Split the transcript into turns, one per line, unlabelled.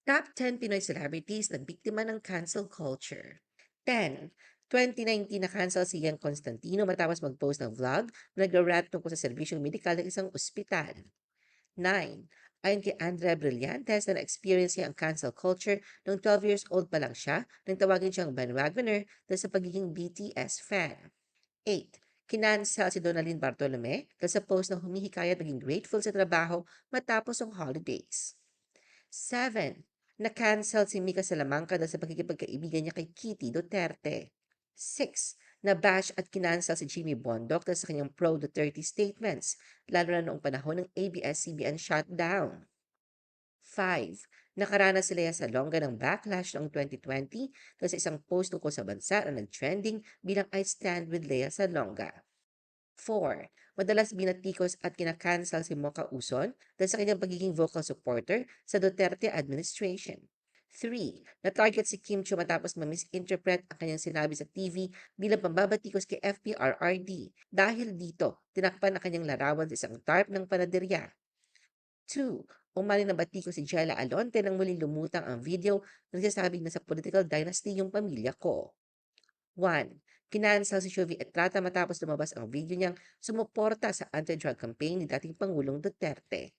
Top 10 Pinoy celebrities na biktima ng cancel culture. 10. 2019 na-cancel si Yang Constantino matapos mag-post ng vlog na nagra-rant tungkol sa serbisyong medikal ng isang ospital. 9. Ayon kay Andrea Brillantes na na-experience niya ang cancel culture nung 12 years old pa lang siya nang tawagin siyang bandwagoner dahil sa pagiging BTS fan. 8. Kinansel si Donalyn Bartolome dahil sa post na humihikayat maging grateful sa trabaho matapos ang holidays. 7. Na-cancel si Mika Salamanca dahil sa pagkikipagkaibigan niya kay Kitty Duterte. 6. Na-bash at kinansel si Jimmy Bondoc dahil sa kanyang pro-Duterte statements, lalo na noong panahon ng ABS-CBN shutdown. 5. Nakaranas si Lea Salonga ng backlash noong 2020 dahil sa isang post tungkol sa bansa na nag-trending bilang I Stand with Lea Salonga. 4. Madalas binatikos at kinakancel si Mocha Uson dahil sa kanyang pagiging vocal supporter sa Duterte administration. 3. Na-target si Kim Chiu matapos ma-misinterpret ang kanyang sinabi sa TV bilang pambabatikos kay FPRRD. Dahil dito, tinakpan ang kanyang larawan sa isang tarp ng panaderya. 2. Umani na batikos si Jella Alonte nang muling lumutang ang video na nagsasabing na sa political dynasty yung pamilya ko. 1. Kinansel si Shovie Estrada matapos lumabas ang video niyang sumuporta sa anti-drug campaign ni dating Pangulong Duterte.